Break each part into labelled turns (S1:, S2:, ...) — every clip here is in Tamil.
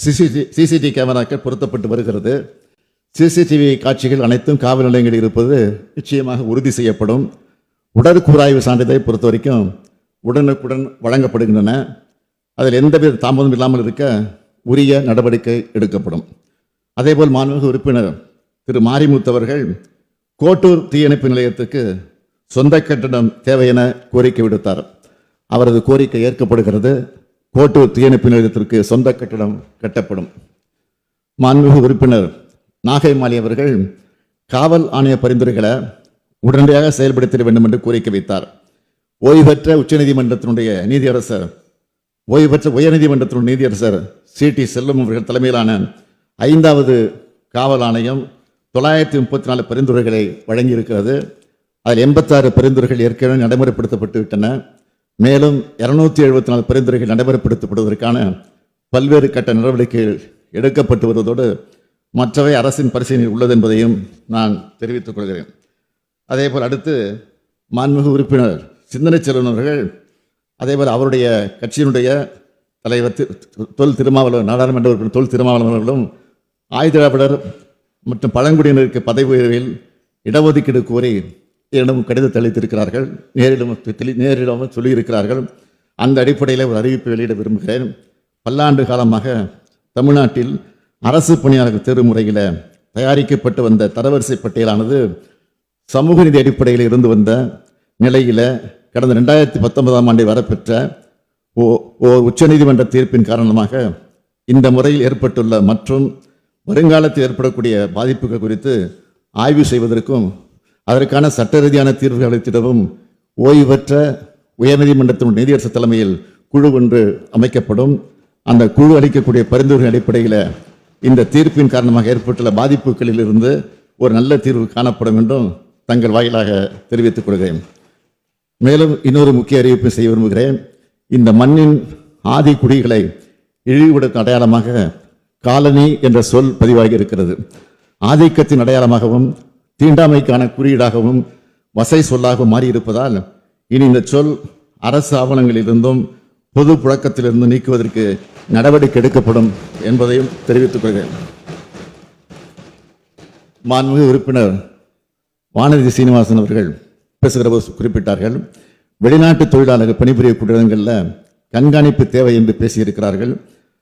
S1: சிசிடிவி கேமராக்கள் பொருத்தப்பட்டு வருகிறது. சிசிடிவி காட்சிகள் அனைத்தும் காவல் நிலையங்களில் இருப்பது நிச்சயமாக உறுதி செய்யப்படும். உடற்கூறாய்வு சான்றிதழை பொறுத்த வரைக்கும் உடனுக்குடன் வழங்கப்படுகின்றன. அதில் எந்தவித தாமதம் இல்லாமல் இருக்க உரிய நடவடிக்கை எடுக்கப்படும். அதேபோல் மாண்புமிகு உறுப்பினர் திரு மாரிமுத்து அவர்கள் கோட்டூர் தீயணைப்பு நிலையத்துக்கு சொந்த கட்டடம் தேவை என கோரிக்கை விடுத்தார். அவரது கோரிக்கை ஏற்கப்படுகிறது. கோட்டூர் தீயணைப்பு நிலையத்திற்கு சொந்த கட்டடம் கட்டப்படும். மாண்புமிகு உறுப்பினர் நாகை மாலி அவர்கள் காவல் ஆணைய பரிந்துரைகளை உடனடியாக செயல்படுத்த வேண்டும் என்று கோரிக்கை வைத்தார். ஓய்வு பெற்ற உச்சநீதிமன்றத்தினுடைய நீதியரசர் உயர்நீதிமன்றத்தினுடைய நீதியரசர் சி.டி. செல்வம் அவர்கள் தலைமையிலான 5வது காவல் ஆணையம் 934 பரிந்துரைகளை வழங்கியிருக்கிறது. அதில் 86 பரிந்துரைகள் ஏற்கனவே நடைமுறைப்படுத்தப்பட்டு விட்டன. மேலும் 274 பரிந்துரைகள் நடைமுறைப்படுத்தப்படுவதற்கான பல்வேறு கட்ட நடவடிக்கைகள் எடுக்கப்பட்டு வருவதோடு மற்றவை அரசின் பரிசீலனையில் உள்ளது என்பதையும் நான் தெரிவித்துக் கொள்கிறேன். அதேபோல் அடுத்து மாண்புமிகு உறுப்பினர் சிந்தனை செல்வன் அவர்கள் அதேபோல் அவருடைய கட்சியினுடைய தலைவர் தொல் திருமாவளவன் நாடாளுமன்ற உறுப்பினர் தொல் திருமாவளவன் அவர்களும் ஆயுதிராவிடர் மற்றும் பழங்குடியினருக்கு பதவி உயர்வில் இடஒதுக்கீடு கோரி என்னிடம் கடிதத்தை அளித்திருக்கிறார்கள். நேரிடம் சொல்லியிருக்கிறார்கள். அந்த அடிப்படையில் ஒரு அறிவிப்பை வெளியிட விரும்புகிறேன். பல்லாண்டு காலமாக தமிழ்நாட்டில் அரசு பணியாளர்கள் தேர்வு முறையில் தயாரிக்கப்பட்டு வந்த தரவரிசை பட்டியலானது சமூக நீதி அடிப்படையில் இருந்து வந்த நிலையில் கடந்த 2019ஆம் ஆண்டை வரப்பெற்ற உச்சநீதிமன்ற தீர்ப்பின் காரணமாக இந்த முறையில் ஏற்பட்டுள்ள மற்றும் வருங்காலத்தில் ஏற்படக்கூடிய பாதிப்புகள் குறித்து ஆய்வு செய்வதற்கும் அதற்கான சட்ட ரீதியான தீர்வுகள் அளித்திடவும் ஓய்வு பெற்ற உயர்நீதிமன்றத்தின் நீதியரசர் தலைமையில் குழு ஒன்று அமைக்கப்படும். அந்த குழு அளிக்கக்கூடிய பரிந்துரைகளின் அடிப்படையில் இந்த தீர்ப்பின் காரணமாக ஏற்பட்டுள்ள பாதிப்புகளில் இருந்து ஒரு நல்ல தீர்வு காணப்படும் என்றும் தங்கள் வாயிலாக தெரிவித்துக் கொள்கிறேன். மேலும் இன்னொரு முக்கிய அறிவிப்பை செய்ய விரும்புகிறேன். இந்த மண்ணின் ஆதி குடிகளை இழிவுபடுத்தும் அடையாளமாக காலனி என்ற சொல் பதிவாகி இருக்கிறது. ஆதிக்கத்தின் அடையாளமாகவும் தீண்டாமைக்கான குறியீடாகவும் வசை சொல்லாகவும் மாறியிருப்பதால் இனி இந்த சொல் அரசு ஆவணங்களிலிருந்தும் பொது புழக்கத்திலிருந்து நீக்குவதற்கு நடவடிக்கை எடுக்கப்படும் என்பதையும் தெரிவித்துக் கொள்கிறேன். மாண்புமிகு உறுப்பினர் வானதி சீனிவாசன் அவர்கள் பேசுகிற போது குறிப்பிட்டார்கள், வெளிநாட்டு தொழிலாளர்கள் பணிபுரியக்கூடிய இடங்களில் கண்காணிப்பு தேவை என்று பேசியிருக்கிறார்கள்.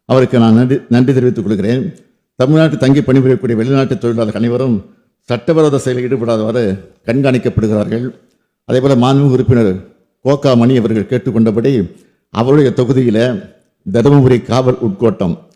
S1: அவருக்கு நான் நன்றி தெரிவித்துக் கொள்கிறேன். தமிழ்நாட்டில் தங்கி பணிபுரியக்கூடிய வெளிநாட்டு தொழிலாளர்கள் அனைவரும் சட்டவிரோத செயலில் ஈடுபடாதவாறு கண்காணிக்கப்படுகிறார்கள். அதேபோல் மாண்புமிகு உறுப்பினர் கோகா மணி அவர்கள் கேட்டுக்கொண்டபடி அவருடைய தொகுதியில் தருமபுரி காவல் உட்கோட்டம்